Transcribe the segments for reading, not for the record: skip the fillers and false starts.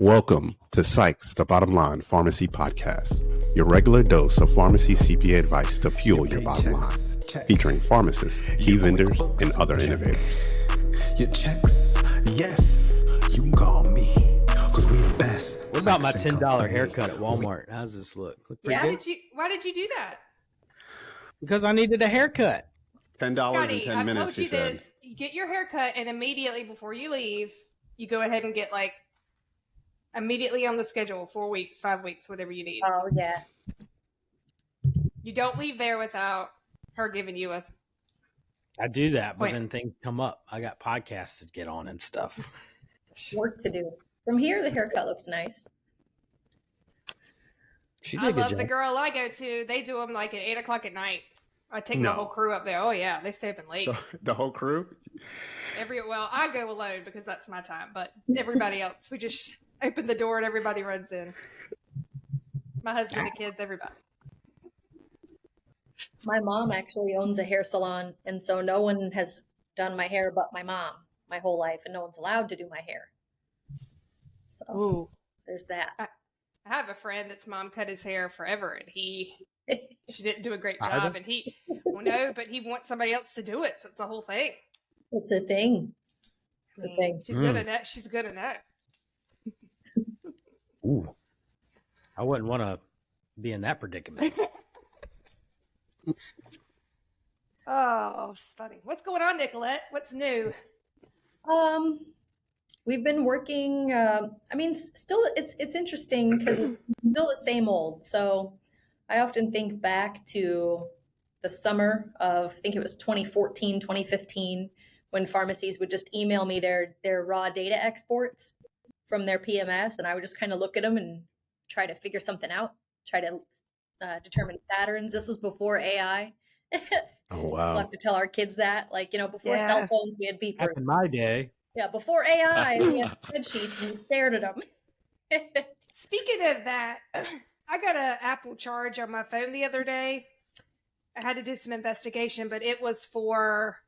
Welcome to Psych's The Bottom Line Pharmacy Podcast, your regular dose of pharmacy CPA advice to fuel your bottom line, featuring pharmacists, key vendors, and other innovators. Your checks, yes, you can call me, because we the best. What about my $10 haircut at Walmart? How's this look? Yeah, why did you do that? Because I needed a haircut. $10 Scotty, in 10 I've minutes, told you this. You get your haircut, and immediately before you leave, you go ahead and get immediately on the schedule, 4 weeks, 5 weeks, whatever you need. Oh, yeah. You don't leave there without her giving you a... I do that, but then things come up. I got podcasts to get on and stuff. Work to do. From here, the haircut looks nice. I love the girl I go to. They do them at 8 o'clock at night. I take my whole crew up there. Oh, yeah. They stay open late. The whole crew? I go alone because that's my time, but everybody else, we just open the door and everybody runs in. My husband, the kids, everybody. My mom actually owns a hair salon, and so no one has done my hair but my mom my whole life, and no one's allowed to do my hair. So there's that. I have a friend that's mom cut his hair forever, and she didn't do a great job, and but he wants somebody else to do it, so it's a whole thing. It's a thing. It's a thing. She's good at it. She's good at it. Ooh. I wouldn't want to be in that predicament. Oh, it's funny. What's going on, Nicolette? What's new? We've been working. Still, it's interesting because it's still the same old. So I often think back to the summer of, I think it was 2014, 2015, when pharmacies would just email me their raw data exports from their PMS, and I would just kind of look at them and try to figure something out, try to determine patterns. This was before AI. Oh, wow. We'll have to tell our kids that. Before cell phones, we had beepers. Back in my day. Yeah, before AI, we had spreadsheets and we stared at them. Speaking of that, I got an Apple charge on my phone the other day. I had to do some investigation, but it was for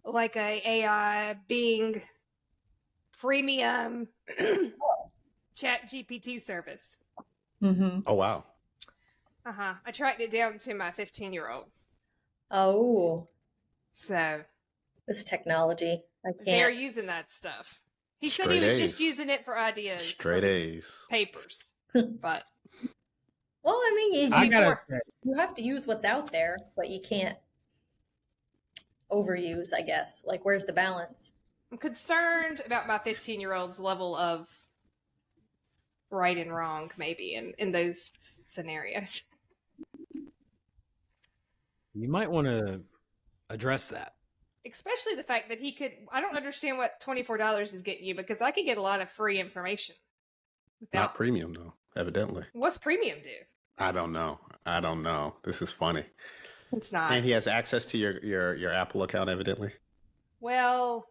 a AI Bing premium chat GPT service. Mm-hmm. Oh, wow. I tracked it down to my 15-year-old. Oh. So. This technology. I can't. They're using that stuff. He said he was just using it for ideas. Straight A's. Papers. But. Well, you have to use what's out there, but you can't overuse, I guess. Where's the balance? I'm concerned about my 15-year-old's level of right and wrong, maybe, in those scenarios. You might want to address that. Especially the fact that I don't understand what $24 is getting you, because I could get a lot of free information. Not premium, though, evidently. What's premium do? I don't know. This is funny. It's not. And he has access to your Apple account, evidently. Well,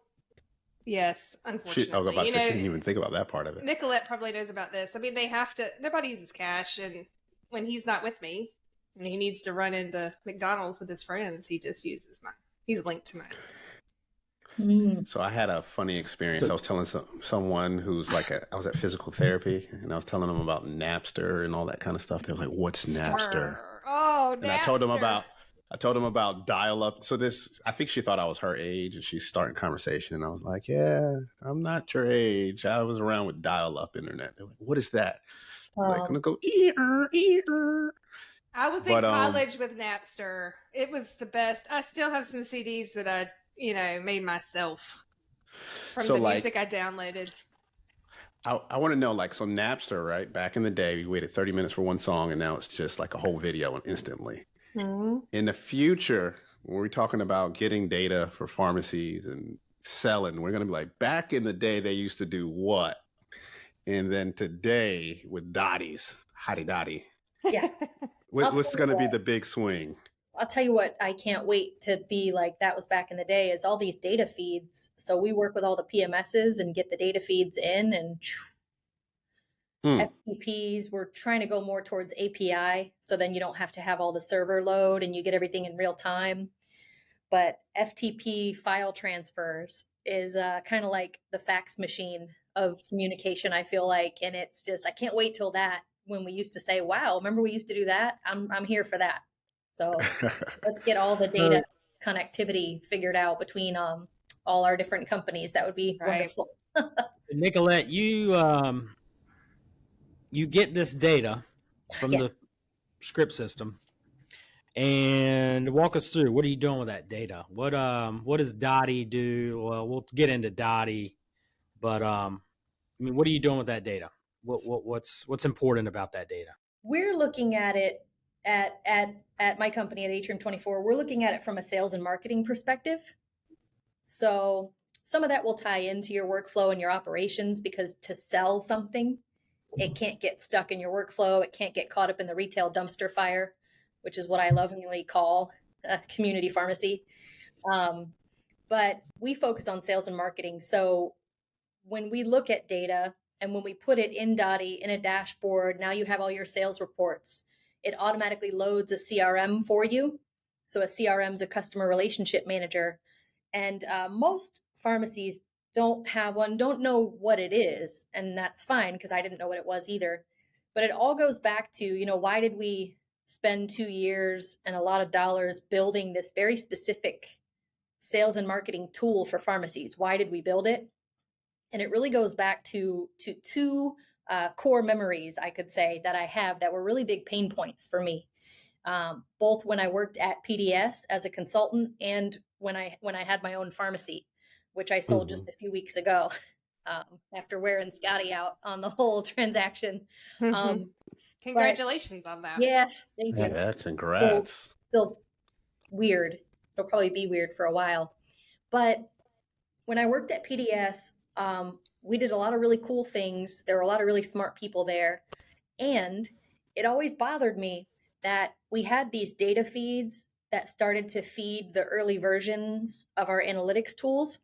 yes, unfortunately. She didn't even think about that part of it. Nicolette probably knows about this. They have to, nobody uses cash, and when he's not with me, and he needs to run into McDonald's with his friends, he just uses mine. He's linked to mine. So I had a funny experience. I was telling someone who's I was at physical therapy, and I was telling them about Napster and all that kind of stuff. They were like, "What's Napster?" Oh, Napster. And I told them about dial-up. So I think she thought I was her age, and she's starting conversation. And I was like, "Yeah, I'm not your age. I was around with dial-up internet." They're like, "What is that?" I'm gonna go. I was in college with Napster. It was the best. I still have some CDs that I, made myself from the music I downloaded. I want to know, so Napster, right? Back in the day, we waited 30 minutes for one song, and now it's just a whole video instantly. Mm-hmm. In the future, when we're talking about getting data for pharmacies and selling, we're going to be back in the day, they used to do what? And then today with Hottie Dotti. Yeah. What's going to be the big swing? I'll tell you what, I can't wait to be that was back in the day, is all these data feeds. So we work with all the PMSs and get the data feeds in, and FTPs. We're trying to go more towards API. So then you don't have to have all the server load and you get everything in real time. But FTP file transfers is kind of like the fax machine of communication, I feel like. And it's just, I can't wait till that, when we used to say, wow, remember we used to do that? I'm here for that. So let's get all the data connectivity figured out between all our different companies. That would be wonderful. Nicolette, you get this data from the script system, and walk us through, what are you doing with that data? What does Dotti do? Well, we'll get into Dotti, but I mean, what are you doing with that data? What's important about that data? We're looking at it at my company at Atrium 24. We're looking at it from a sales and marketing perspective. So some of that will tie into your workflow and your operations, because to sell something, it can't get stuck in your workflow. It can't get caught up in the retail dumpster fire, which is what I lovingly call a community pharmacy. But we focus on sales and marketing. So when we look at data and when we put it in Dotti in a dashboard, now you have all your sales reports. It automatically loads a CRM for you. So a CRM is a customer relationship manager. And most pharmacies don't have one, don't know what it is. And that's fine, because I didn't know what it was either. But it all goes back to, why did we spend 2 years and a lot of dollars building this very specific sales and marketing tool for pharmacies? Why did we build it? And it really goes back to two core memories, I could say, that I have that were really big pain points for me. Both when I worked at PDS as a consultant and when I had my own pharmacy, which I sold just a few weeks ago, after wearing Scotty out on the whole transaction. Congratulations on that. Yeah, thank you. Yeah, congrats. Still weird. It'll probably be weird for a while. But when I worked at PDS, we did a lot of really cool things. There were a lot of really smart people there. And it always bothered me that we had these data feeds that started to feed the early versions of our analytics tools,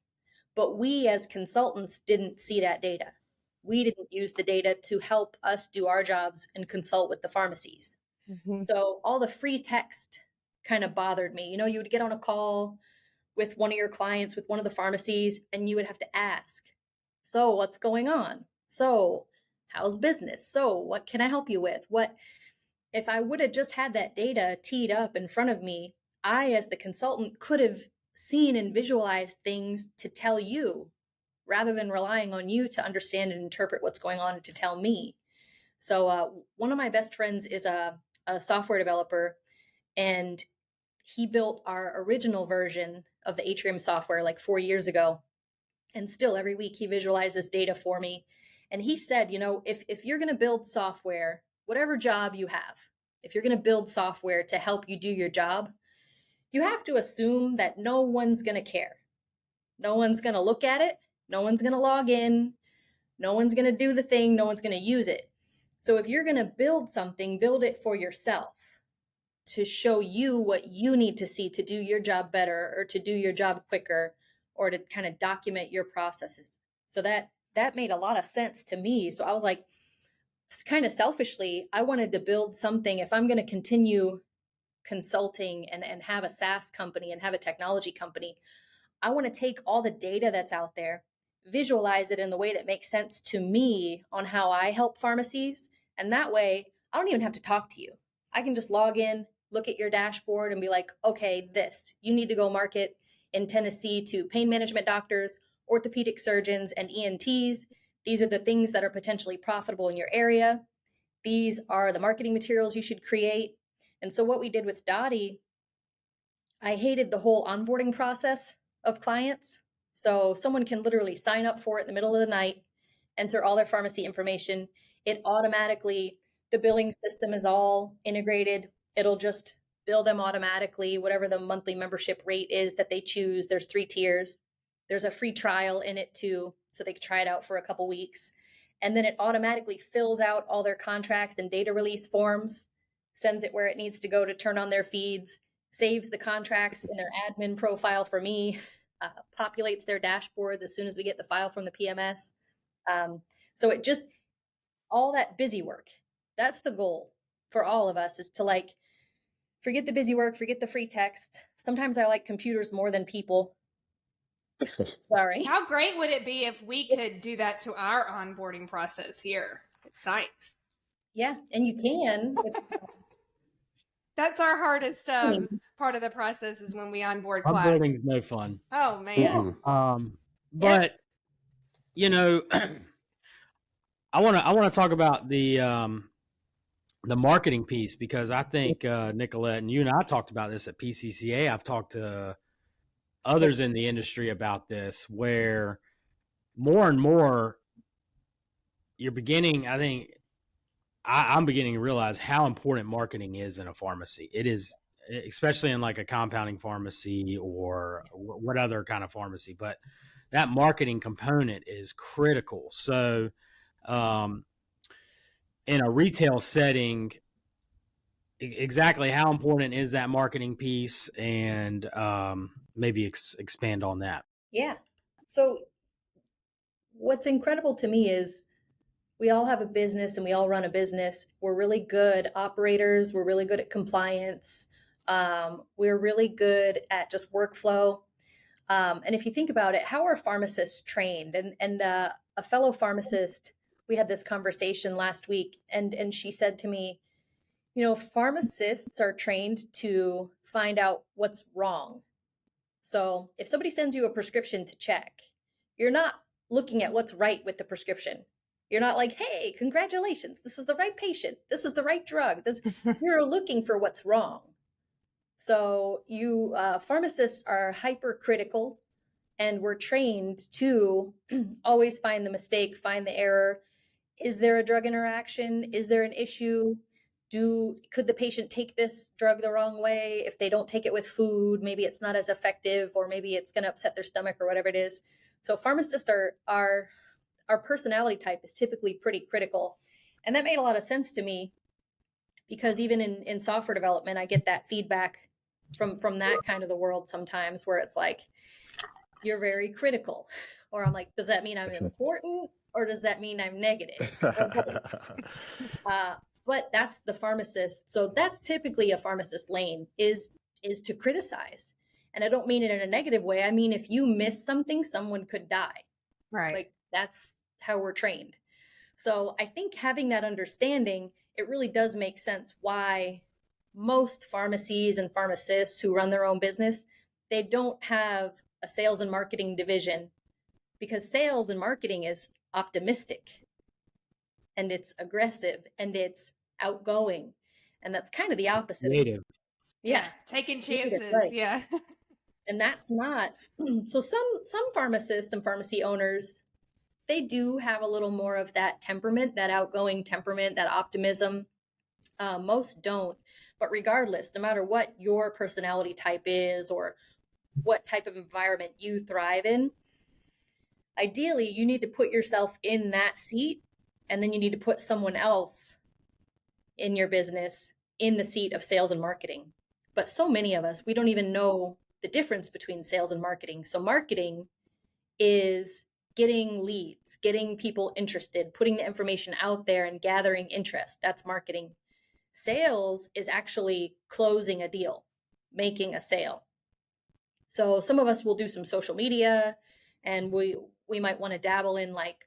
but we as consultants didn't see that data. We didn't use the data to help us do our jobs and consult with the pharmacies. So all the free text kind of bothered me. You would get on a call with one of your clients, with one of the pharmacies, and you would have to ask, so what's going on? So how's business? So what can I help you with? If I would have just had that data teed up in front of me, I, as the consultant, could have seen and visualized things to tell you, rather than relying on you to understand and interpret what's going on and to tell me. So one of my best friends is a software developer, and he built our original version of the Atrium software like 4 years ago. And still every week he visualizes data for me. And he said, if you're going to build software, whatever job you have, if you're going to build software to help you do your job, you have to assume that no one's going to care. No one's going to look at it. No one's going to log in. No one's going to do the thing. No one's going to use it. So if you're going to build something, build it for yourself, to show you what you need to see to do your job better, or to do your job quicker, or to kind of document your processes. So that made a lot of sense to me. So I was like, kind of selfishly, I wanted to build something. If I'm going to continue consulting and have a SaaS company and have a technology company, I want to take all the data that's out there, visualize it in the way that makes sense to me on how I help pharmacies. And that way, I don't even have to talk to you. I can just log in, look at your dashboard, and be like, okay, you need to go market in Tennessee to pain management doctors, orthopedic surgeons, and ENTs. These are the things that are potentially profitable in your area. These are the marketing materials you should create. And so what we did with Dotti, I hated the whole onboarding process of clients. So someone can literally sign up for it in the middle of the night, enter all their pharmacy information. It automatically, the billing system is all integrated. It'll just bill them automatically, whatever the monthly membership rate is that they choose. There's 3 tiers. There's a free trial in it too, so they can try it out for a couple weeks. And then it automatically fills out all their contracts and data release forms, sends it where it needs to go to turn on their feeds, saves the contracts in their admin profile for me, populates their dashboards as soon as we get the file from the PMS. So it just, all that busy work, that's the goal for all of us, is to forget the busy work, forget the free text. Sometimes I like computers more than people. Sorry. How great would it be if we could do that to our onboarding process here at Sykes? Yeah, and you can. That's our hardest part of the process is when we onboard clients. Onboarding's no fun. Oh man. But you know, I want to talk about the marketing piece, because I think Nicolette and you and I talked about this at PCCA. I've talked to others in the industry about this, where more and more you're beginning, I think I'm beginning to realize how important marketing is in a pharmacy. It is, especially in like a compounding pharmacy or what other kind of pharmacy, but that marketing component is critical. So in a retail setting, exactly how important is that marketing piece, and maybe expand on that. Yeah. So what's incredible to me is we all have a business and we all run a business. We're really good operators. We're really good at compliance. We're really good at just workflow. And if you think about it, how are pharmacists trained? And a fellow pharmacist, we had this conversation last week, and she said to me, you know, pharmacists are trained to find out what's wrong. So if somebody sends you a prescription to check, you're not looking at what's right with the prescription. You're not like, hey, congratulations, this is the right patient, this is the right drug. You're looking for what's wrong. So you pharmacists are hypercritical, and we're trained to always find the mistake, find the error. Is there a drug interaction? Is there an issue? Could the patient take this drug the wrong way? If they don't take it with food, maybe it's not as effective, or maybe it's going to upset their stomach or whatever it is. So pharmacists our personality type is typically pretty critical. And that made a lot of sense to me, because even in software development, I get that feedback from that kind of the world sometimes, where it's like, you're very critical. Or I'm like, does that mean I'm important, or does that mean I'm negative? But that's the pharmacist. So that's typically a pharmacist lane, is to criticize. And I don't mean it in a negative way. I mean, if you miss something, someone could die. Right. Like, that's how we're trained. So I think having that understanding, it really does make sense why most pharmacies and pharmacists who run their own business, they don't have a sales and marketing division, because sales and marketing is optimistic, and it's aggressive, and it's outgoing. And that's kind of the opposite. Creative. Yeah. Taking chances. Right. Yeah. And that's not, so some pharmacists and pharmacy owners, they do have a little more of that temperament, that outgoing temperament, that optimism. Most don't. But regardless, no matter what your personality type is, or what type of environment you thrive in, ideally you need to put yourself in that seat, and then you need to put someone else in your business in the seat of sales and marketing. But so many of us, we don't even know the difference between sales and marketing. So marketing is getting leads, getting people interested, putting the information out there and gathering interest. That's marketing. Sales is actually closing a deal, making a sale. So some of us will do some social media, and we might want to dabble in like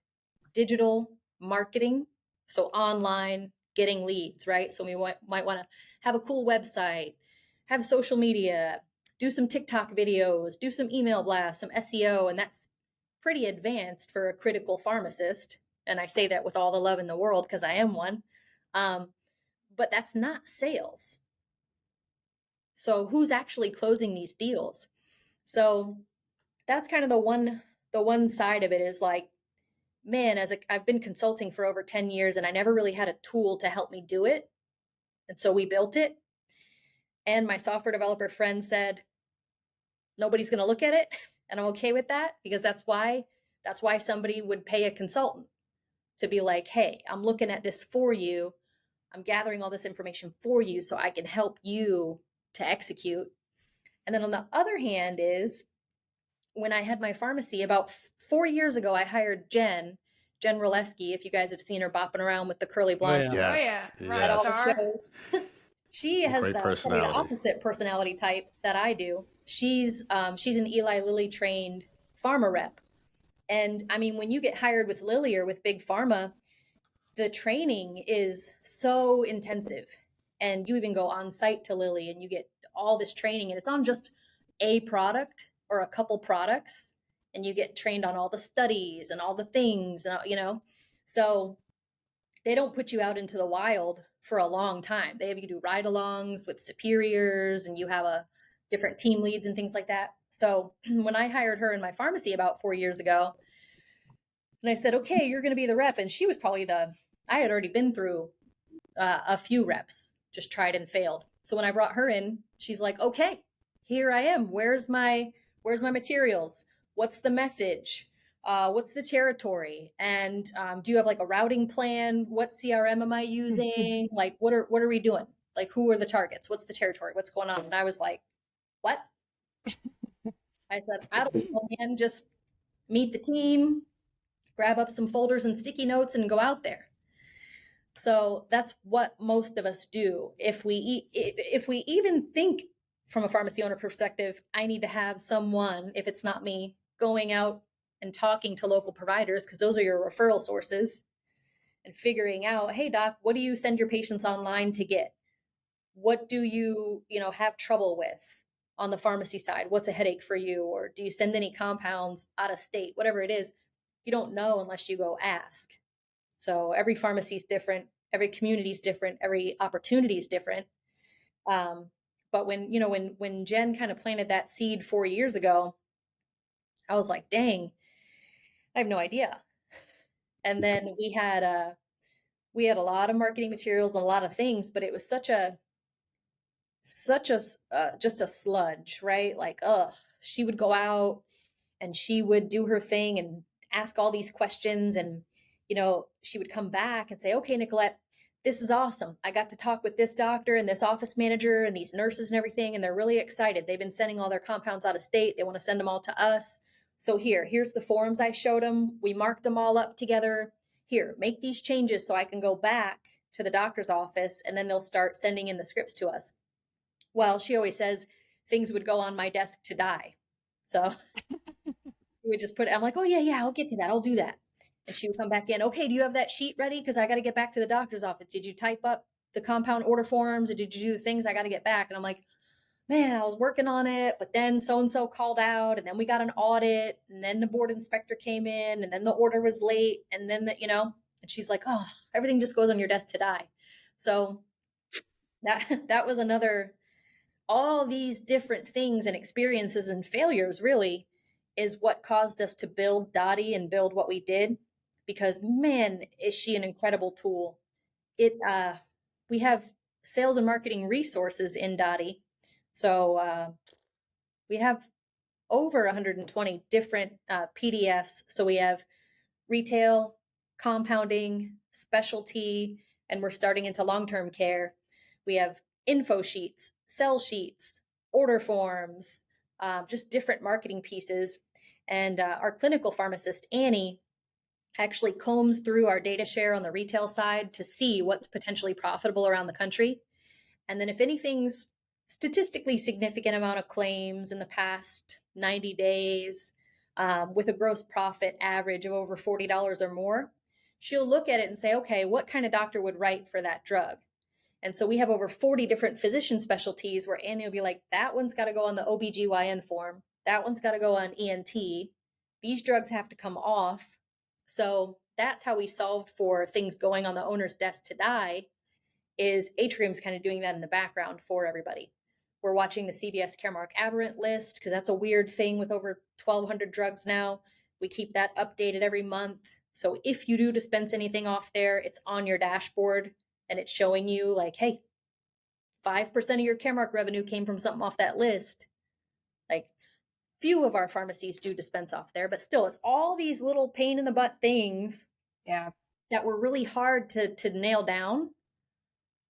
digital marketing. So online, getting leads, right? So we might want to have a cool website, have social media, do some TikTok videos, do some email blasts, some SEO, and that's pretty advanced for a critical pharmacist. And I say that with all the love in the world, because I am one. But that's not sales. So who's actually closing these deals? So that's kind of the one side of it, is like, man, I've been consulting for over 10 years, and I never really had a tool to help me do it. And so we built it. And my software developer friend said, nobody's going to look at it. And I'm okay with that, because that's why somebody would pay a consultant to be like, hey, I'm looking at this for you. I'm gathering all this information for you so I can help you to execute. And then on the other hand is, when I had my pharmacy about 4 years ago, I hired Jen Roleski, if you guys have seen her bopping around with the curly blonde. Oh, yeah. Yes. Oh, yeah. Yes. At all Rockstar. the shows. She has Great the personality. opposite personality type that I do. She's an Eli Lilly trained pharma rep. And I mean, when you get hired with Lilly or with big pharma, the training is so intensive. And you even go on site to Lilly and you get all this training, and it's on just a product or a couple products. And you get trained on all the studies and all the things, and you know, so they don't put you out into the wild for a long time. They have you do ride-alongs with superiors, and you have a different team leads and things like that. So when I hired her in my pharmacy about 4 years ago, and I said, okay, you're going to be the rep. And she was probably I had already been through a few reps, just tried and failed. So when I brought her in, she's like, okay, here I am. Where's my materials? What's the message? What's the territory? And do you have like a routing plan? What CRM am I using? Like, what are we doing? Like, who are the targets? What's the territory? What's going on? And I was like, what? I said, I don't know, man. Just meet the team, grab up some folders and sticky notes, and go out there. So that's what most of us do. If we even think from a pharmacy owner perspective, I need to have someone, if it's not me, going out and talking to local providers, because those are your referral sources, and figuring out, hey doc, what do you send your patients online to get? What do you have trouble with on the pharmacy side? What's a headache for you? Or do you send any compounds out of state? Whatever it is, you don't know unless you go ask. So every pharmacy is different, every community is different, every opportunity is different. But when Jen kind of planted that seed 4 years ago, I was like, dang, I have no idea. And then we had a lot of marketing materials and a lot of things, but it was such a just a sludge, right? Like, she would go out and she would do her thing and ask all these questions. And, she would come back and say, okay, Nicolette, this is awesome. I got to talk with this doctor and this office manager and these nurses and everything. And they're really excited. They've been sending all their compounds out of state. They want to send them all to us. So here's the forms I showed them. We marked them all up together. Here, make these changes so I can go back to the doctor's office, and then they'll start sending in the scripts to us. Well, she always says things would go on my desk to die. So we would just I'm like, oh yeah, I'll get to that. I'll do that. And she would come back in. Okay, do you have that sheet ready? Because I got to get back to the doctor's office. Did you type up the compound order forms? Or did you do the things? I got to get back. And I'm like, man, I was working on it, but then so-and-so called out, and then we got an audit, and then the board inspector came in, and then the order was late, and then and she's like, oh, everything just goes on your desk to die. So that was another, all these different things and experiences and failures really is what caused us to build Dotti and build what we did, because man, is she an incredible tool. We have sales and marketing resources in Dotti. So we have over 120 different PDFs. So we have retail, compounding, specialty, and we're starting into long-term care. We have info sheets, sell sheets, order forms, just different marketing pieces. And our clinical pharmacist, Annie, actually combs through our data share on the retail side to see what's potentially profitable around the country. And then if anything's statistically significant amount of claims in the past 90 days with a gross profit average of over $40 or more, she'll look at it and say, okay, what kind of doctor would write for that drug? And so we have over 40 different physician specialties where Annie will be like, that one's got to go on the OBGYN form. That one's got to go on ENT. These drugs have to come off. So that's how we solved for things going on the owner's desk to die, is Atrium's kind of doing that in the background for everybody. We're watching the CVS Caremark aberrant list, because that's a weird thing with over 1,200 drugs now. We keep that updated every month. So if you do dispense anything off there, it's on your dashboard and it's showing you like, hey, 5% of your Caremark revenue came from something off that list. Like, few of our pharmacies do dispense off there, but still, it's all these little pain in the butt things that were really hard to nail down.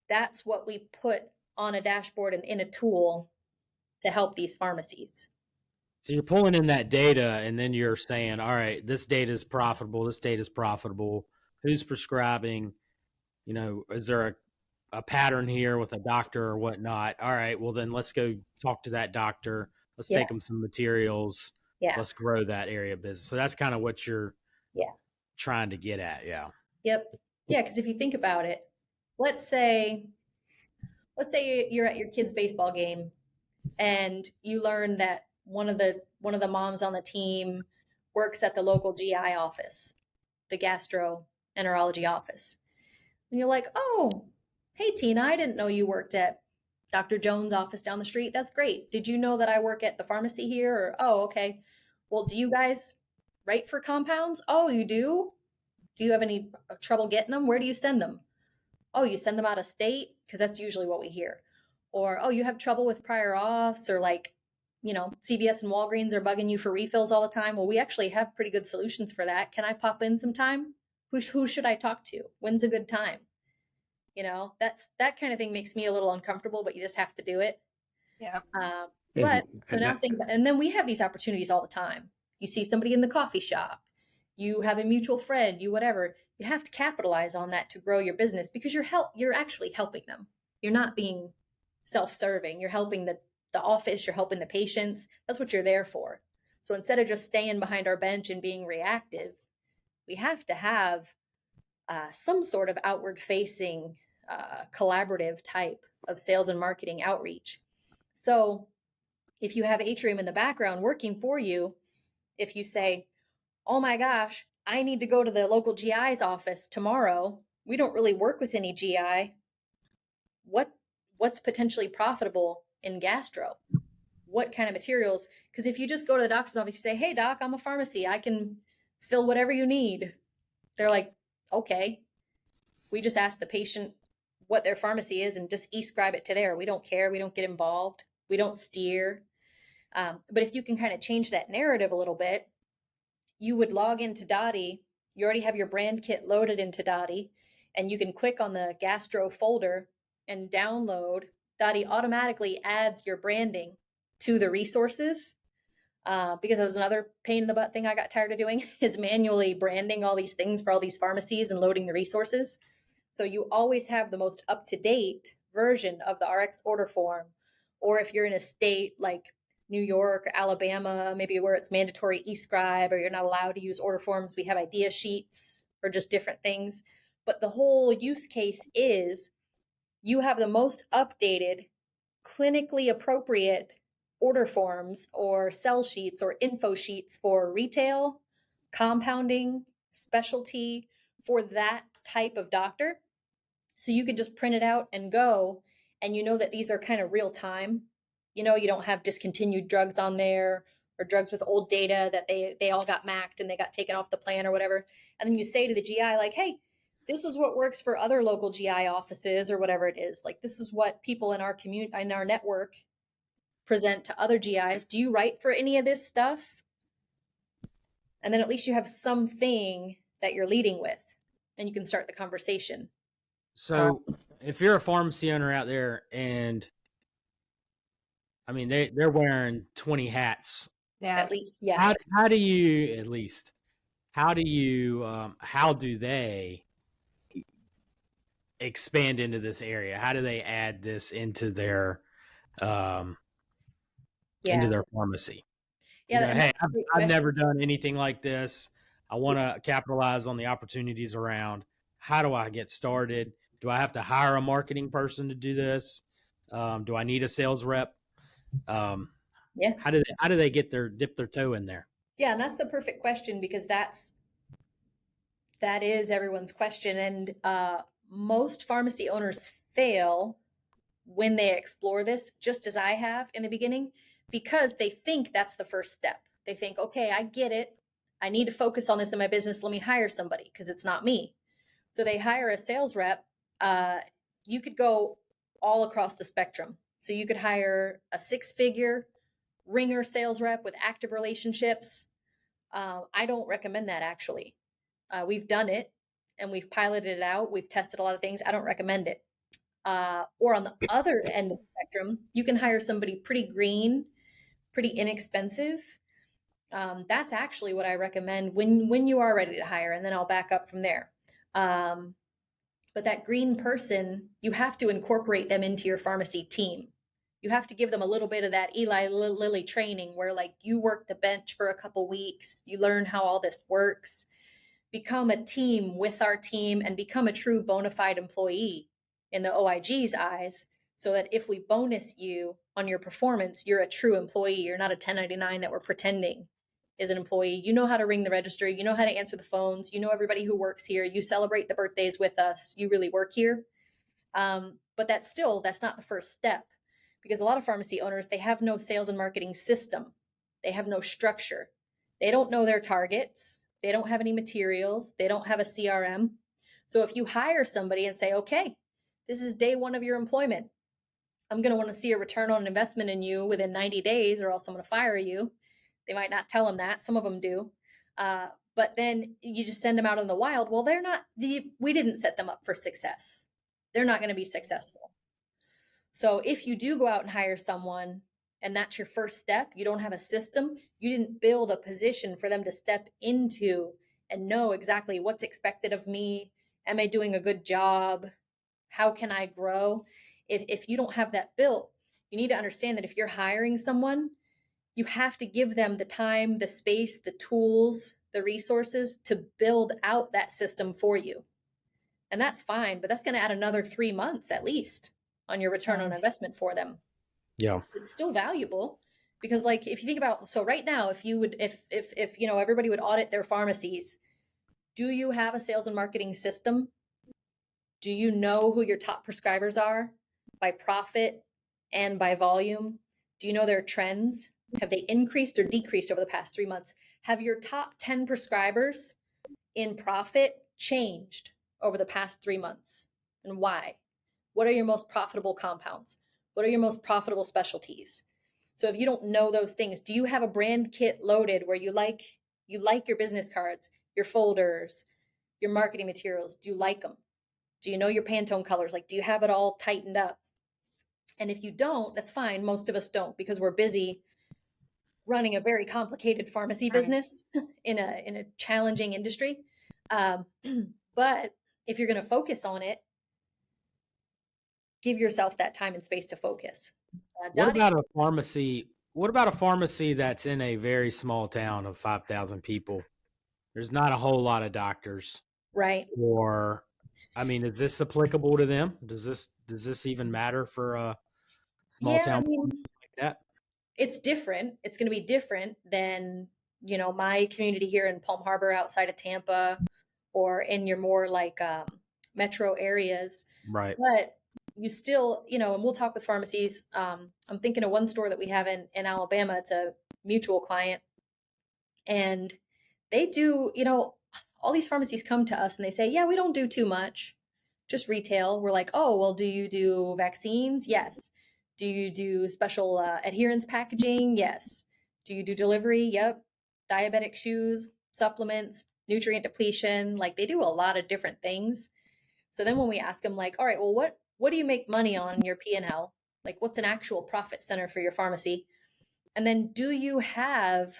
That's what we put on a dashboard and in a tool to help these pharmacies. So you're pulling in that data, and then you're saying, all right, this data is profitable. This data is profitable. Who's prescribing? Is there a pattern here with a doctor or whatnot? All right, well, then let's go talk to that doctor. Let's take them some materials. Yeah. Let's grow that area of business. So that's kind of what you're Yeah. trying to get at. Yeah. Yep. Yeah, because if you think about it, let's say you're at your kid's baseball game and you learn that one of the moms on the team works at the local GI office, the gastroenterology office. And you're like, "Oh, hey Tina, I didn't know you worked at Dr. Jones' office down the street. That's great. Did you know that I work at the pharmacy here?" Or, "Oh, okay. Well, do you guys write for compounds?" "Oh, you do? Do you have any trouble getting them? Where do you send them?" "Oh, you send them out of state?" Because that's usually what we hear. Or, "Oh, you have trouble with prior auths," or like, CVS and Walgreens are bugging you for refills all the time. Well, we actually have pretty good solutions for that. Can I pop in sometime? Who should I talk to? When's a good time? That kind of thing makes me a little uncomfortable, but you just have to do it. Yeah. And then we have these opportunities all the time. You see somebody in the coffee shop, you have a mutual friend, you whatever. You have to capitalize on that to grow your business because you're actually helping them. You're not being self-serving. You're helping the office, you're helping the patients. That's what you're there for. So instead of just staying behind our bench and being reactive, we have to have some sort of outward facing collaborative type of sales and marketing outreach. So if you have Atrium in the background working for you, if you say, "Oh my gosh, I need to go to the local GI's office tomorrow. We don't really work with any GI. What's potentially profitable in gastro? What kind of materials?" Because if you just go to the doctor's office, you say, "Hey doc, I'm a pharmacy. I can fill whatever you need." They're like, "Okay." We just ask the patient what their pharmacy is and just e-scribe it to there. We don't care. We don't get involved. We don't steer. But if you can kind of change that narrative a little bit, you would log into Dotti. You already have your brand kit loaded into Dotti, and you can click on the gastro folder and download. Dotti automatically adds your branding to the resources, because that was another pain in the butt thing I got tired of doing, is manually branding all these things for all these pharmacies and loading the resources. So you always have the most up-to-date version of the RX order form. Or if you're in a state like New York or Alabama, maybe where it's mandatory e-scribe or you're not allowed to use order forms, we have idea sheets or just different things. But the whole use case is you have the most updated, clinically appropriate order forms or sell sheets or info sheets for retail, compounding, specialty, for that type of doctor. So you can just print it out and go, and you know that these are kind of real time. You don't have discontinued drugs on there or drugs with old data that they all got MAC'd and they got taken off the plan or whatever. And then you say to the GI, like, "Hey, this is what works for other local GI offices," or whatever it is. Like, this is what people in our community, in our network, present to other GIs. Do you write for any of this stuff? And then at least you have something that you're leading with, and you can start the conversation. So if you're a pharmacy owner out there, and I mean they're wearing 20 hats, At least, yeah. How do they expand into this area? How do they add this into their into their pharmacy? Yeah. Hey, I've never done anything like this. I want to capitalize on the opportunities around. How do I get started? Do I have to hire a marketing person to do this? Do I need a sales rep? How do they dip their toe in there? Yeah, and that's the perfect question, because that is everyone's question. And most pharmacy owners fail when they explore this, just as I have in the beginning, because they think that's the first step. They think, "Okay, I get it. I need to focus on this in my business. Let me hire somebody because it's not me." So they hire a sales rep. You could go all across the spectrum. So you could hire a 6-figure ringer sales rep with active relationships. I don't recommend that, actually. We've done it and we've piloted it out. We've tested a lot of things. I don't recommend it. Or on the other end of the spectrum, you can hire somebody pretty green, pretty inexpensive. That's actually what I recommend when you are ready to hire, and then I'll back up from there. But that green person, you have to incorporate them into your pharmacy team. You have to give them a little bit of that Eli Lilly training where like you work the bench for a couple weeks, you learn how all this works, become a team with our team, and become a true bona fide employee in the OIG's eyes, so that if we bonus you on your performance, you're a true employee. You're not a 1099 that we're pretending is an employee. You know how to ring the register. You know how to answer the phones. You know everybody who works here. You celebrate the birthdays with us. You really work here. But that's not the first step, because a lot of pharmacy owners, they have no sales and marketing system. They have no structure. They don't know their targets. They don't have any materials. They don't have a CRM. So if you hire somebody and say, okay, this is day one of your employment, I'm going to want to see a return on investment in you within 90 days or else I'm going to fire you. They might not tell them that. Some of them do. But then you just send them out in the wild. Well, we didn't set them up for success. They're not going to be successful. So if you do go out and hire someone and that's your first step, you don't have a system, you didn't build a position for them to step into and know exactly what's expected of me. Am I doing a good job? How can I grow? If you don't have that built, you need to understand that if you're hiring someone, you have to give them the time, the space, the tools, the resources to build out that system for you. And that's fine, but that's going to add another 3 months at least on your return on investment for them. Yeah. It's still valuable because like, if you think about, so right now, if everybody would audit their pharmacies, do you have a sales and marketing system? Do you know who your top prescribers are by profit and by volume? Do you know their trends? Have they increased or decreased over the past 3 months? Have your top 10 prescribers in profit changed over the past 3 months? And why? What are your most profitable compounds? What are your most profitable specialties? So if you don't know those things, do you have a brand kit loaded where you like your business cards, your folders, your marketing materials? Do you like them? Do you know your Pantone colors? Like, do you have it all tightened up? And if you don't, that's fine. Most of us don't, because we're busy running a very complicated pharmacy business in a challenging industry. But if you're going to focus on it, give yourself that time and space to focus. What about a pharmacy? What about a pharmacy that's in a very small town of 5,000 people? There's not a whole lot of doctors, right? Or, I mean, is this applicable to them? Does this even matter for a small town like that? It's different. It's going to be different than, my community here in Palm Harbor outside of Tampa, or in your more like metro areas. Right. But you still, and we'll talk with pharmacies. I'm thinking of one store that we have in Alabama. It's a mutual client. And they do, all these pharmacies come to us and they say, yeah, we don't do too much, just retail. We're like, oh, well, do you do vaccines? Yes. Do you do special adherence packaging? Yes. Do you do delivery? Yep. Diabetic shoes, supplements, nutrient depletion. Like, they do a lot of different things. So then when we ask them, like, all right, well, what do you make money on your P&L? Like, what's an actual profit center for your pharmacy? And then do you have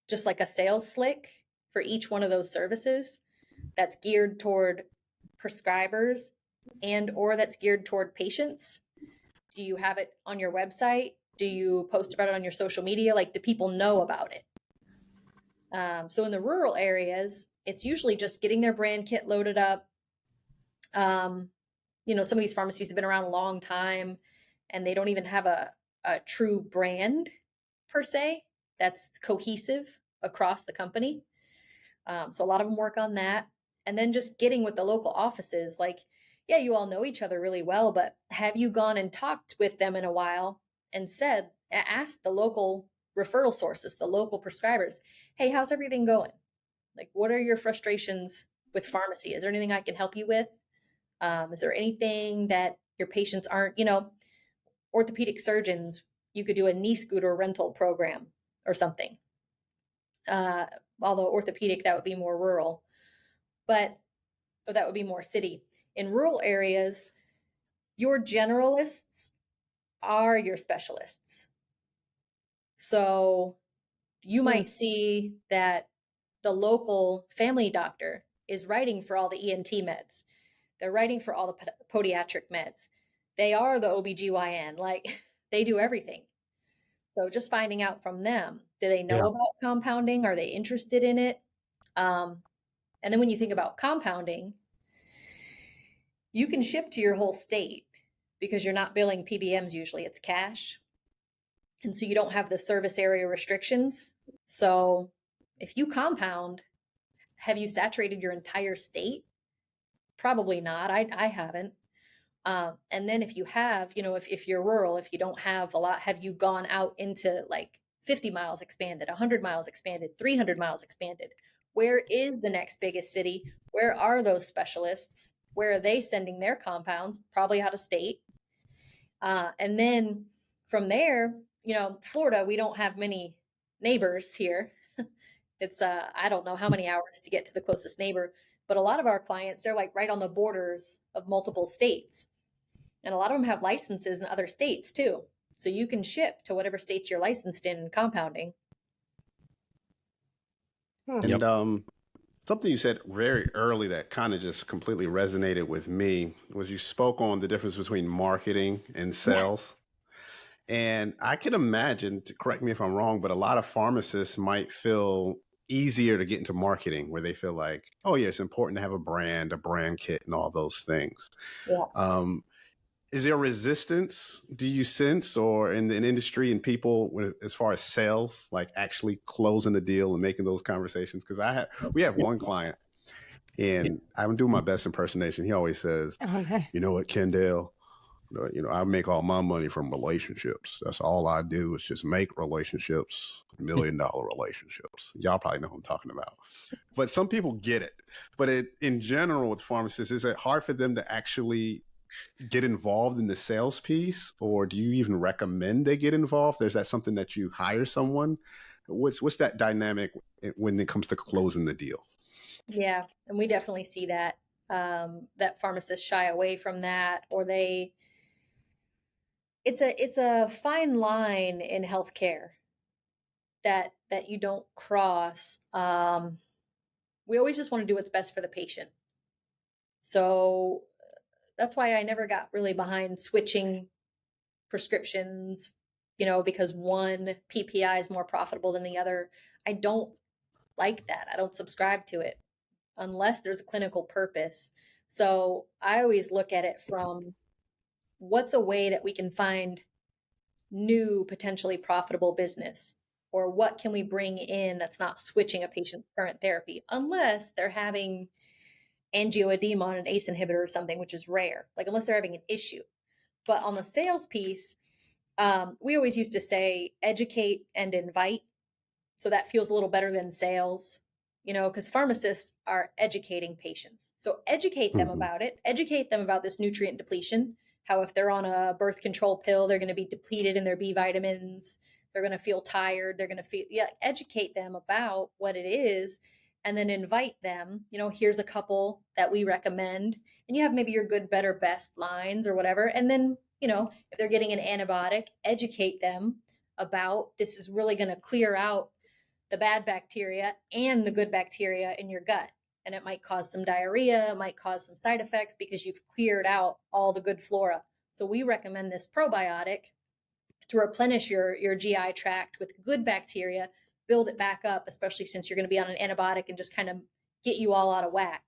just like a sales slick for each one of those services that's geared toward prescribers and or that's geared toward patients? Do you have it on your website? Do you post about it on your social media? Like, do people know about it? So in the rural areas, it's usually just getting their brand kit loaded up. Some of these pharmacies have been around a long time and they don't even have a true brand per se that's cohesive across the company. So a lot of them work on that. And then just getting with the local offices, like, yeah, you all know each other really well, but have you gone and talked with them in a while and asked the local referral sources, the local prescribers, hey, how's everything going? Like, what are your frustrations with pharmacy? Is there anything I can help you with? Is there anything that your patients aren't, orthopedic surgeons, you could do a knee scooter rental program or something. Although orthopedic, that would be more rural, or that would be more city. In rural areas, your generalists are your specialists. So you might see that the local family doctor is writing for all the ENT meds. They're writing for all the podiatric meds. they are the OBGYN. Like they do everything. So just finding out from them, do they know about compounding? Are they interested in it? And then when you think about compounding, you can ship to your whole state because you're not billing PBMs usually, it's cash. And so you don't have the service area restrictions. So if you compound, have you saturated your entire state? Probably not. I haven't. And then if you have, if you're rural, if you don't have a lot, have you gone out into like 50 miles expanded, 100 miles expanded, 300 miles expanded? Where is the next biggest city? Where are those specialists? Where are they sending their compounds? Probably out of state. And then from there, Florida, we don't have many neighbors here. It's, I don't know how many hours to get to the closest neighbor, but a lot of our clients, they're like right on the borders of multiple states. And a lot of them have licenses in other states too. So you can ship to whatever states you're licensed in compounding. And something you said very early that kind of just completely resonated with me was you spoke on the difference between marketing and sales. Yeah. And I can imagine, correct me if I'm wrong, but a lot of pharmacists might feel easier to get into marketing where they feel like, oh yeah, it's important to have a brand kit and all those things. Yeah. Is there resistance, do you sense, or in the industry and people as far as sales, like actually closing the deal and making those conversations? Because we have one client, and I'm doing my best impersonation. He always says, you know what, Kendell, I make all my money from relationships. That's all I do is just make relationships, $1 million relationships. Y'all probably know who I'm talking about. But some people get it. But in general with pharmacists, is it hard for them to actually get involved in the sales piece, or do you even recommend they get involved? Is that something that you hire someone? What's that dynamic when it comes to closing the deal? Yeah, and we definitely see that that pharmacists shy away from that, or it's a fine line in healthcare that you don't cross. We always just want to do what's best for the patient. So that's why I never got really behind switching prescriptions, because one PPI is more profitable than the other. I don't like that. I don't subscribe to it unless there's a clinical purpose. So I always look at it from what's a way that we can find new, potentially profitable business, or what can we bring in that's not switching a patient's current therapy, unless they're having angioedema on an ACE inhibitor or something, which is rare, like unless they're having an issue. But on the sales piece, we always used to say educate and invite. So that feels a little better than sales, because pharmacists are educating patients. So educate them about it, educate them about this nutrient depletion, how if they're on a birth control pill, they're going to be depleted in their B vitamins, they're going to feel tired, they're going to educate them about what it is. And then invite them, here's a couple that we recommend. And you have maybe your good, better, best lines or whatever. And then, if they're getting an antibiotic, educate them about this is really going to clear out the bad bacteria and the good bacteria in your gut. And it might cause some diarrhea, it might cause some side effects because you've cleared out all the good flora. So we recommend this probiotic to replenish your GI tract with good bacteria, build it back up, especially since you're going to be on an antibiotic and just kind of get you all out of whack.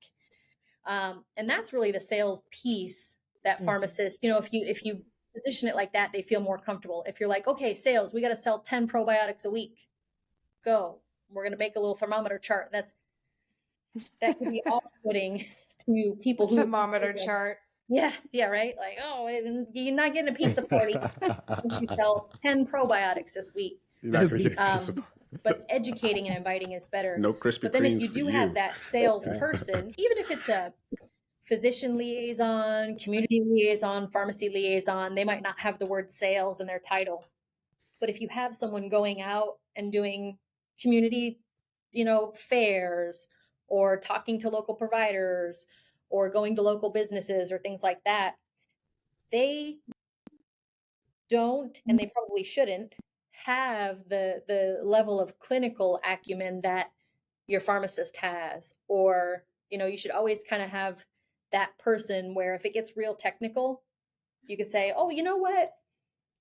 And that's really the sales piece that pharmacists, if you position it like that, they feel more comfortable. If you're like, okay, sales, we got to sell 10 probiotics a week. Go. We're going to make a little thermometer chart. That could be off-putting to people who thermometer chart. Yeah, right. Like, oh, you're not getting a pizza party if you sell 10 probiotics this week. But educating and inviting is better. No Krispy But then if Kremes you do have that salesperson, even if it's a physician liaison, community liaison, pharmacy liaison, they might not have the word sales in their title. But if you have someone going out and doing community, fairs, or talking to local providers, or going to local businesses or things like that, they don't, and they probably shouldn't, have the level of clinical acumen that your pharmacist has. Or, you should always kind of have that person where if it gets real technical, you could say, oh, you know what?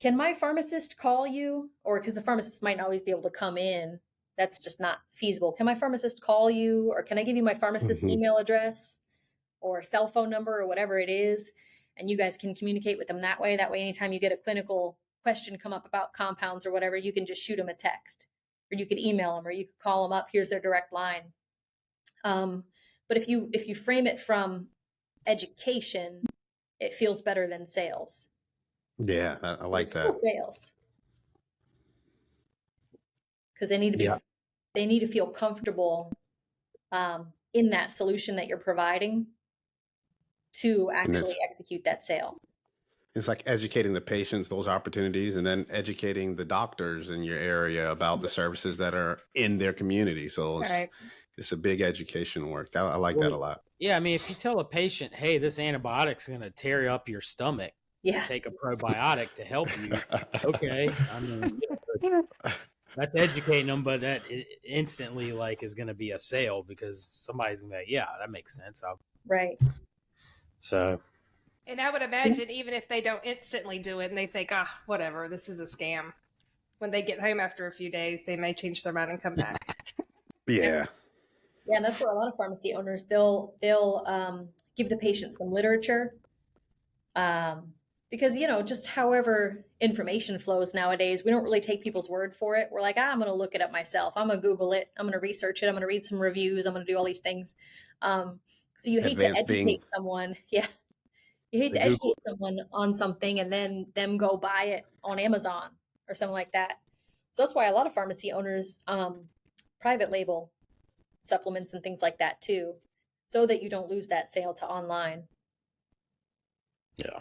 Can my pharmacist call you? Or because the pharmacist might not always be able to come in. That's just not feasible. Can my pharmacist call you? Or can I give you my pharmacist's email address or cell phone number or whatever it is? And you guys can communicate with them that way. That way, anytime you get a clinical question come up about compounds or whatever, you can just shoot them a text, or you could email them, or you could call them up. Here's their direct line. But if you frame it from education, it feels better than sales. Yeah, I like it's that. Still sales, because they need to be they need to feel comfortable in that solution that you're providing to actually execute that sale. It's like educating the patients, those opportunities, and then educating the doctors in your area about the services that are in their community. So it's a big education work. I like that a lot. Yeah, I mean, if you tell a patient, hey, this antibiotic's going to tear up your stomach, take a probiotic to help you, okay. I mean, that's educating them, but that instantly is going to be a sale, because somebody's going to be like, yeah, that makes sense. Right. So. And I would imagine even if they don't instantly do it and they think, whatever, this is a scam, when they get home after a few days, they may change their mind and come back. Yeah. Yeah, and that's where a lot of pharmacy owners, they'll give the patient some literature, because, just however information flows nowadays, we don't really take people's word for it. We're like, I'm going to look it up myself. I'm going to Google it. I'm going to research it. I'm going to read some reviews. I'm going to do all these things. So you hate to educate someone. Yeah. You hate to educate someone on something and then them go buy it on Amazon or something like that. So that's why a lot of pharmacy owners private label supplements and things like that too, so that you don't lose that sale to online. Yeah.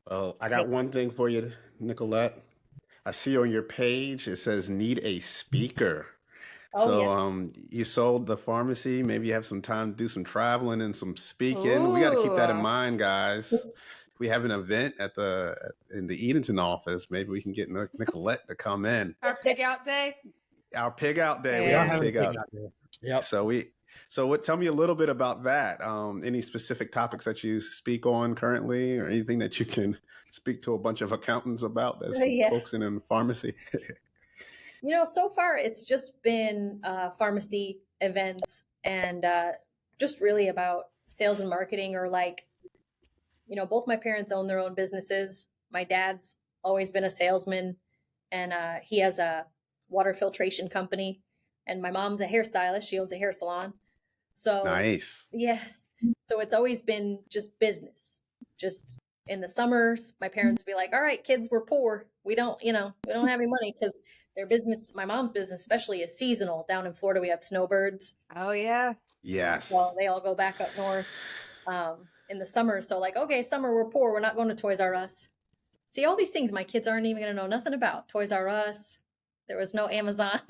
Well, I got one thing for you, Nicolette. I see on your page it says need a speaker. You sold the pharmacy. Maybe you have some time to do some traveling and some speaking. Ooh. We got to keep that in mind, guys. We have an event in the Edenton office. Maybe we can get Nicolette to come in. Our pig out day. Our pig out day. Yeah. We have a pig out day. Yep. So tell me a little bit about that. Any specific topics that you speak on currently, or anything that you can speak to a bunch of accountants about that's folks in pharmacy? So far it's just been pharmacy events and just really about sales and marketing, or both my parents own their own businesses. My dad's always been a salesman, and he has a water filtration company, and my mom's a hairstylist. She owns a hair salon. So nice. Yeah. So it's always been just business. Just in the summers, my parents would be like, all right, kids, we're poor. We don't have any money, because their business, my mom's business especially, is seasonal. Down in Florida, we have snowbirds. Oh, yeah. Yes. Well, they all go back up north in the summer. So okay, summer, we're poor. We're not going to Toys R Us. See, all these things my kids aren't even going to know nothing about. Toys R Us. There was no Amazon.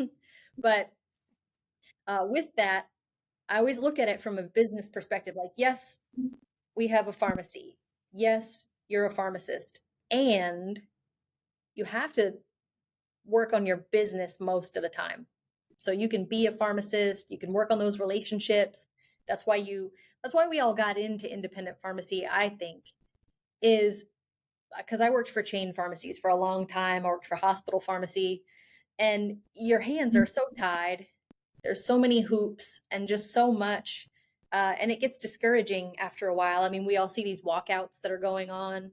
But with that, I always look at it from a business perspective. Yes, we have a pharmacy. Yes, you're a pharmacist. And you have to work on your business most of the time. So you can be a pharmacist, you can work on those relationships. That's why we all got into independent pharmacy, I think, is because I worked for chain pharmacies for a long time. I worked for hospital pharmacy, and your hands are so tied. There's so many hoops and just so much. And it gets discouraging after a while. I mean, we all see these walkouts that are going on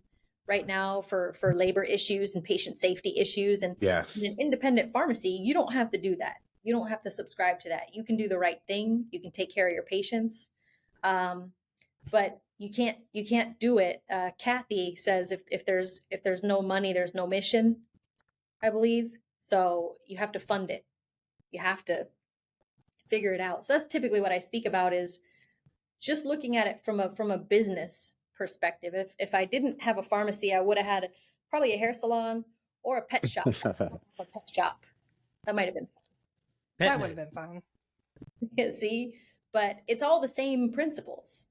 right now for labor issues and patient safety issues. And in an independent pharmacy, you don't have to do that. You don't have to subscribe to that. You can do the right thing. You can take care of your patients. But you can't do it. Kathy says if there's no money, there's no mission, I believe. So you have to fund it. You have to figure it out. So that's typically what I speak about, is just looking at it from a business perspective. If I didn't have a pharmacy, I would have had probably a hair salon or a pet shop. A pet shop. That might have been fun. That would have been fun. Yeah, see? But it's all the same principles.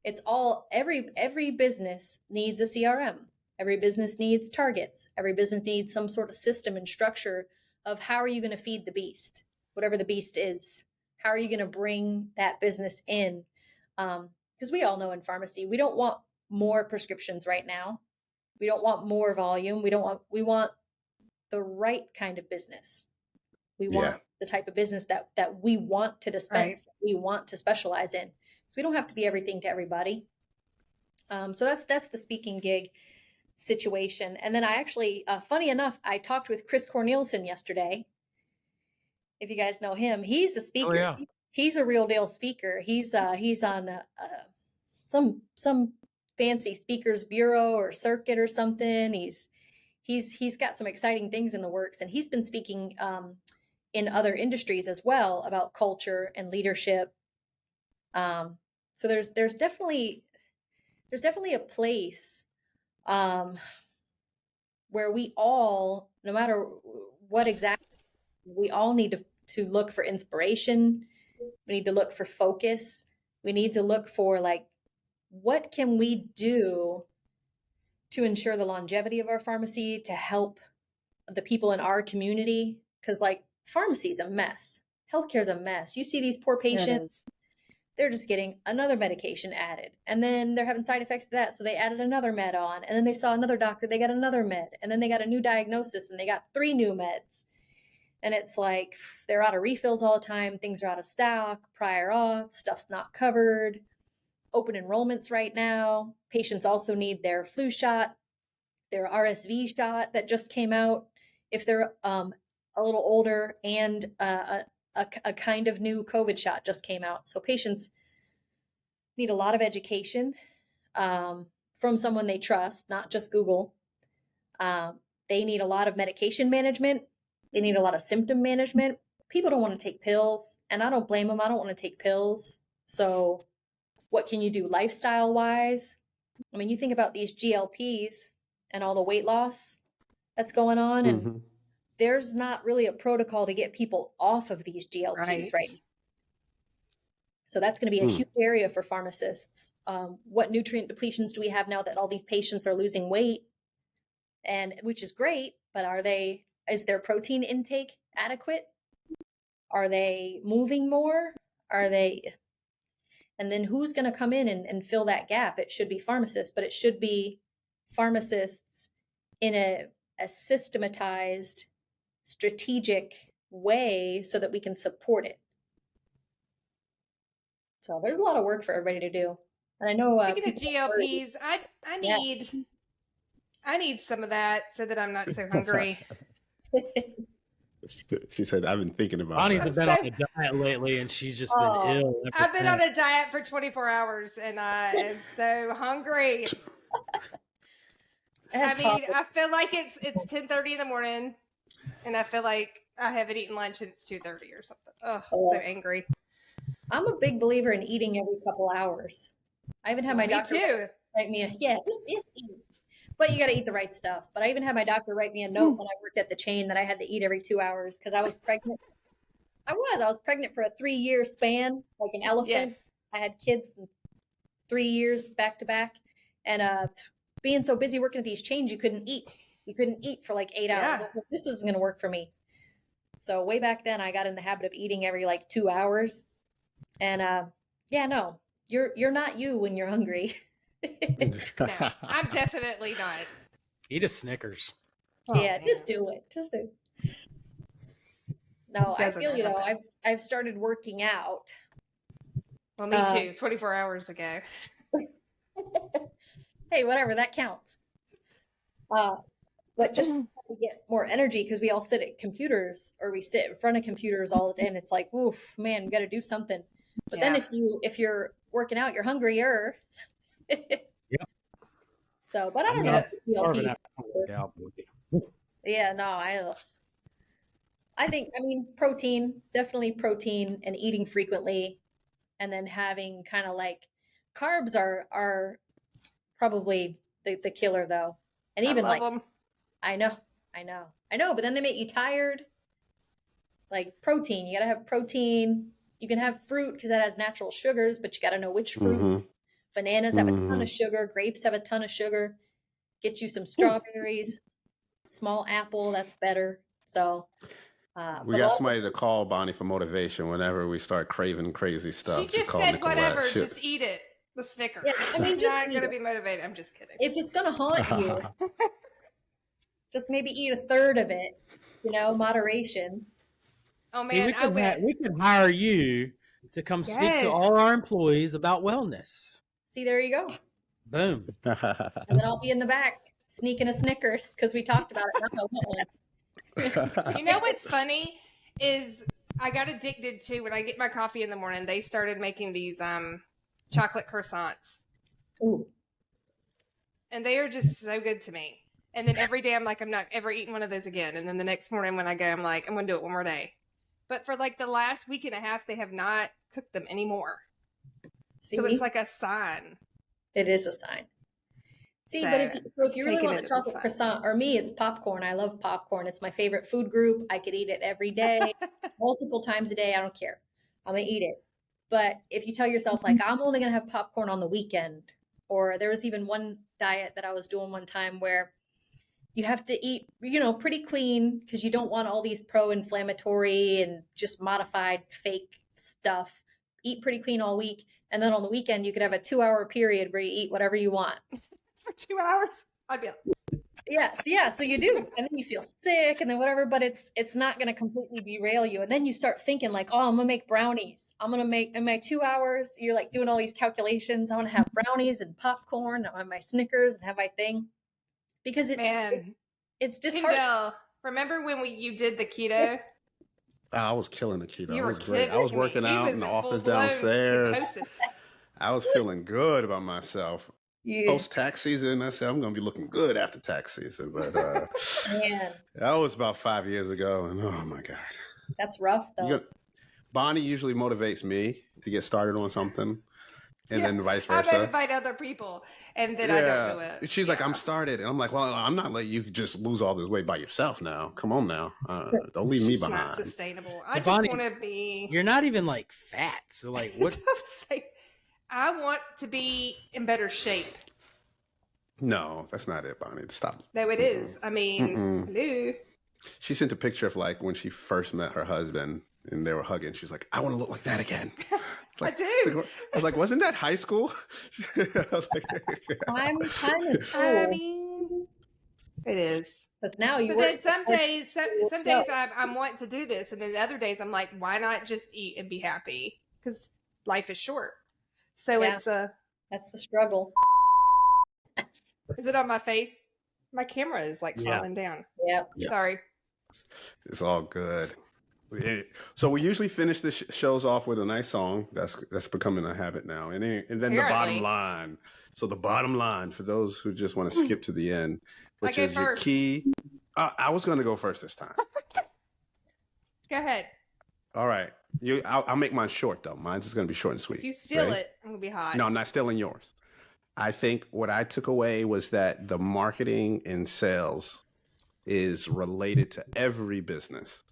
It's all, every business needs a CRM. Every business needs targets. Every business needs some sort of system and structure of how are you going to feed the beast, whatever the beast is. How are you going to bring that business in? Because because we all know in pharmacy, we don't want more prescriptions right now. We don't want more volume. We want the right kind of business. We want the type of business that we want to dispense, we want to specialize in. So we don't have to be everything to everybody. So that's the speaking gig situation. And then I actually, funny enough, I talked with Chris Cornelison yesterday. If you guys know him, he's a speaker. Oh, yeah. He's a real deal speaker. He's on some fancy speakers bureau or circuit or something. He's got some exciting things in the works, and he's been speaking in other industries as well about culture and leadership. So there's definitely a place where we all, no matter what exactly, we all need to look for inspiration. We need to look for focus. We need to look for, like, what can we do to ensure the longevity of our pharmacy, to help the people in our community? Because, like, pharmacy is a mess. Healthcare is a mess. You see these poor patients, they're just getting another medication added, and then they're having side effects to that, so they added another med on, and then they saw another doctor, they got another med, and then they got a new diagnosis, and they got 3 new meds. And it's like they're out of refills all the time, things are out of stock, prior auth, stuff's not covered, open enrollments right now. Patients also need their flu shot, their RSV shot that just came out if they're a little older, and a kind of new COVID shot just came out. So patients need a lot of education from someone they trust, not just Google. They need a lot of medication management. They need a lot of symptom management. People don't want to take pills, and I don't blame them. I don't want to take pills. So what can you do lifestyle-wise? I mean, you think about these GLPs and all the weight loss that's going on, and there's not really a protocol to get people off of these GLPs right now. So that's going to be a huge area for pharmacists. What nutrient depletions do we have now that all these patients are losing weight? And which is great, but is their protein intake adequate? Are they moving more? And then who's going to come in and fill that gap? It should be pharmacists, but it should be pharmacists in a systematized, strategic way so that we can support it. So there's a lot of work for everybody to do. And I know speaking of GLPs, I need some of that so that I'm not so hungry. She said, I've been thinking about Bonnie's that. been on a diet lately, and she's just been ill. I've been on a diet for 24 hours, and I am so hungry. I mean, I feel like it's 10:30 in the morning, and I feel like I haven't eaten lunch, and it's 2:30 or something. Oh, so angry. I'm a big believer in eating every couple hours. I even had my doctor write me just eat. But you got to eat the right stuff. But I even had my doctor write me a note when I worked at the chain that I had to eat every 2 hours because I was pregnant. I was pregnant for a 3-year span, like an elephant. Yeah. I had kids in 3 years back to back. And being so busy working at these chains, you couldn't eat. You couldn't eat for like 8 hours. Like, this isn't going to work for me. So way back then, I got in the habit of eating every like 2 hours. And no, you're not you when you're hungry. No, I'm definitely not. Eat a Snickers. Yeah, just do it. Just do it. No, I feel you though. I've started working out. Well, me too. 24 hours ago. Hey, whatever, that counts. But just to get more energy because we all sit at computers or we sit in front of computers all the day, and it's like, oof, man, you got to do something. But then if you're working out, you're hungrier. So, but I don't know. Yeah, no, I think, protein, definitely protein, and eating frequently, and then having kind of like carbs are probably the killer though. And even like, them. I know, but then they make you tired. Like protein, you gotta have protein. You can have fruit because that has natural sugars, but you gotta know which fruits. Bananas have a ton of sugar. Grapes have a ton of sugar. Get you some strawberries, small apple. That's better. So we got somebody to call Bonnie for motivation whenever we start craving crazy stuff. She just said Nicolette, whatever, just eat it. The Snicker. Yeah, I mean, He's just not eat going to it. be motivated. I'm just kidding. If it's gonna haunt you, just maybe eat a third of it. Moderation. Oh Hey, man, I went. we could hire you to come speak to all Yes. our employees about wellness. See, there you go. Boom. And then I'll be in the back sneaking a Snickers because we talked about it. Now I want one. You know what's funny is I got addicted to when I get my coffee in the morning. They started making these chocolate croissants, Ooh. and they are just so good to me. And then every day I'm like, I'm not ever eating one of those again. And then the next morning when I go, I'm like, I'm going to do it one more day. But for like the last week and a half, they have not cooked them anymore. See? So it's like a sign. It is a sign. See, So, but if you really taking want it a as a chocolate sign. croissant, or me, it's popcorn. I love popcorn. It's my favorite food group. I could eat it every day, multiple times a day. I don't care. I'm going to eat it. But if you tell yourself, like, I'm only going to have popcorn on the weekend, or there was even one diet that I was doing one time where you have to eat, pretty clean because you don't want all these pro-inflammatory and just modified fake stuff. Eat pretty clean all week. And then on the weekend, you could have a 2-hour period where you eat whatever you want. For 2 hours, I'd be like, Yeah. So you do. And then you feel sick and then whatever, but it's not going to completely derail you. And then you start thinking like, oh, I'm going to make brownies. I'm going to make, in my 2 hours, you're like doing all these calculations. I want to have brownies and popcorn. I have my Snickers and have my thing. Because it's disheartening. Kendell, remember when you did the keto? I was killing the keto. You It were was great. I was kidding working me. He out was in the in office full-blown downstairs. ketosis. I was feeling good about myself. Yeah. Post tax season, I said I'm going to be looking good after tax season. But Man, that was about 5 years ago, and oh my god, that's rough though. Bonnie usually motivates me to get started on something, and then vice I versa. motivate other people, and then I don't do it. She's like, I'm started, and I'm like, well, I'm not letting you just lose all this weight by yourself now. Come on now, don't leave me It's behind. not sustainable. I just Bonnie, want to be. You're not even like fat. So like what? I want to be in better shape. No, that's not it, Bonnie. Stop. No, it is. I mean, hello. She sent a picture of like when she first met her husband and they were hugging. She's like, I want to look like that again. Like, I do. I was like, wasn't that high school? I was like, Time is cool. I mean, it is. But now you So work then some days, some days yourself. I'm wanting to do this, and then the other days I'm like, why not just eat and be happy? Because life is short. So Yeah. it's That's the struggle. Is it on my face? My camera is like falling down. Yep. Sorry. it's all good. So we usually finish the shows off with a nice song. That's becoming a habit now. And then Apparently. the bottom line. So the bottom line for those who just want to skip to the end, which I go is your first. key. I was going to go first this time. Go ahead. All right. I'll make mine short though. Mine's just going to be short and sweet. If you steal Ready? it, I'm gonna be hot. No, I'm not stealing yours. I think what I took away was that the marketing and sales is related to every business.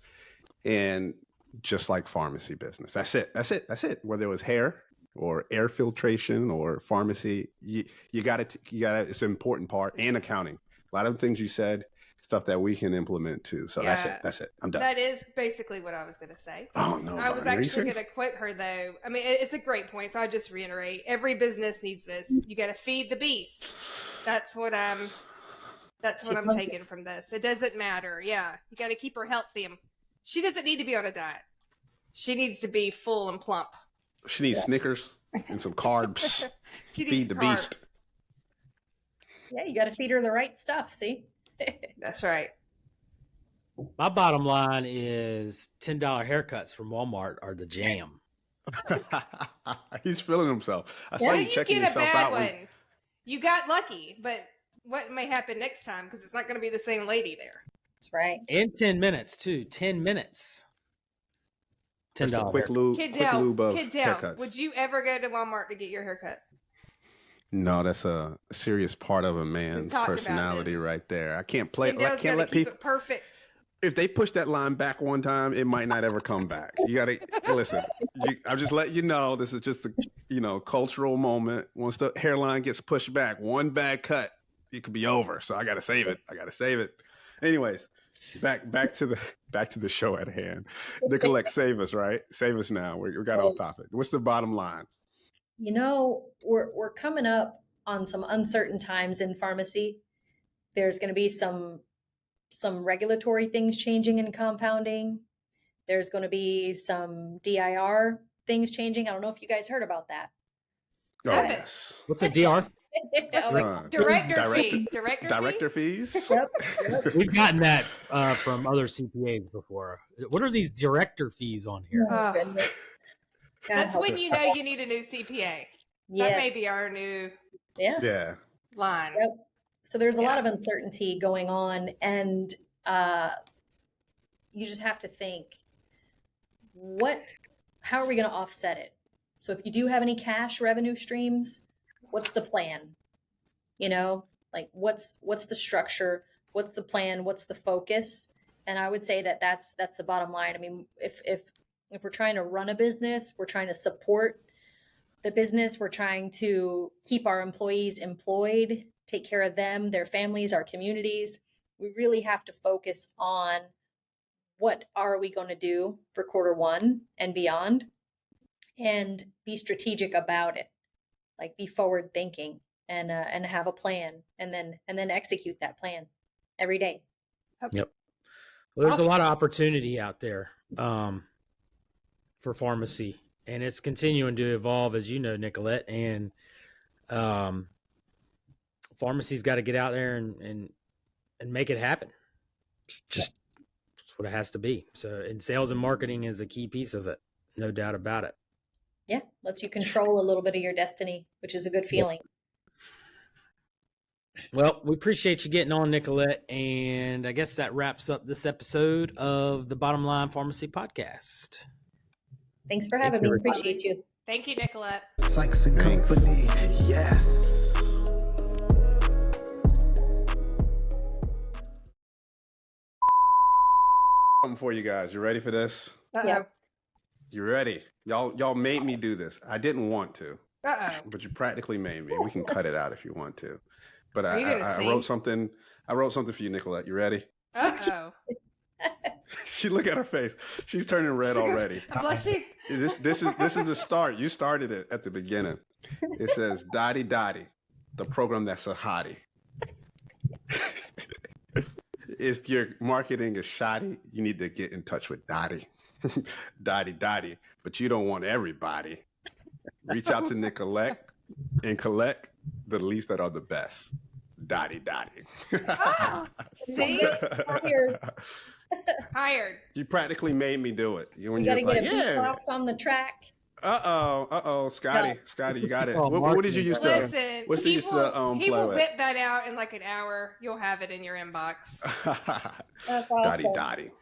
And just like pharmacy business. That's it. Whether it was hair or air filtration or pharmacy, you got it. It's an important part, and accounting. A lot of the things you said, stuff that we can implement too. So Yeah. that's it. I'm done. That is basically what I was going to say. Oh no! I was Bonnie, are you actually serious? going to quote her though. I mean, it's a great point. So I just reiterate: every business needs this. You got to feed the beast. That's what I'm taking from this. It doesn't matter. Yeah, you got to keep her healthy. She doesn't need to be on a diet. She needs to be full and plump. She needs Snickers and some carbs. She Feed needs the carbs. beast. Yeah, you got to feed her the right stuff. See. That's right. My bottom line is $10 haircuts from Walmart are the jam. He's feeling himself. I saw Well, you you checking get a yourself bad out. one. You got lucky, but what may happen next time? Because it's not going to be the same lady there. That's right. In 10 minutes too. 10 minutes. Just a $10 quick lube of Kendell, haircuts. would you ever go to Walmart to get your haircut? No, that's a serious part of a man's talked about personality this. right there. I can't play. I Kendall's can't got to let keep people. it perfect. If they push that line back one time, it might not ever come back. You got to listen. I'm just letting you know. This is just a cultural moment. Once the hairline gets pushed back, one bad cut, it could be over. So I got to save it. Anyways, back to the show at hand. Nicolette, save us, right? Save us now. We got off topic. What's the bottom line? we're coming up on some uncertain times in pharmacy. There's going to be some regulatory things changing in compounding. There's going to be some DIR things changing. I don't know if you guys heard about that. Oh, yes. What's a DR? Director fees. Yep. We've gotten that from other CPAs before. What are these director fees on here? Oh, goodness. That's when you know you need a new CPA. Yes. That may be our new Yeah. line. Yep. So there's a lot of uncertainty going on, and you just have to think, how are we going to offset it? So if you do have any cash revenue streams, what's the plan? Like what's the structure? What's the plan? What's the focus? And I would say that's the bottom line. I mean, if we're trying to run a business, we're trying to support the business, we're trying to keep our employees employed, take care of them, their families, our communities. We really have to focus on what are we going to do for Q1 and beyond, and be strategic about it. Like be forward thinking and have a plan, and then execute that plan every day. Yep. Well, there's a lot of opportunity out there for pharmacy, and it's continuing to evolve, as you know, Nicolette. And pharmacy's got to get out there and make it happen. It's just that's what it has to be. So, and sales and marketing is a key piece of it, no doubt about it. Yeah, lets you control a little bit of your destiny, which is a good feeling. Well, we appreciate you getting on, Nicolette, and I guess that wraps up this episode of the Bottom Line Pharmacy Podcast. Thanks for having me. Appreciate you. Thank you, Nicolette. Sykes and Company, yes. Something for you guys. You ready for this? Uh-oh. Yeah. You ready? Y'all made me do this. I didn't want to, Uh-oh. but you practically made me. We can cut it out if you want to. But Are you gonna I sing? wrote something. I wrote something for you, Nicolette. You ready? Uh-oh. She look at her face. She's turning red already. I'm blushing. This is the start. You started it at the beginning. It says Hottie Dotti, the program that's a hottie. If your marketing is shoddy, you need to get in touch with Dotti. Dotti. But you don't want everybody. Reach out to Nicolette and collect the least that are the best. Dotti. Oh, see? Hired. You practically made me do it. When You got to you're get like, a beatbox on the track. Scotty, you got it. What did you use to? Listen, What's he used will, to he play will with? whip that out in like an hour. You'll have it in your inbox. That's awesome. Dotti.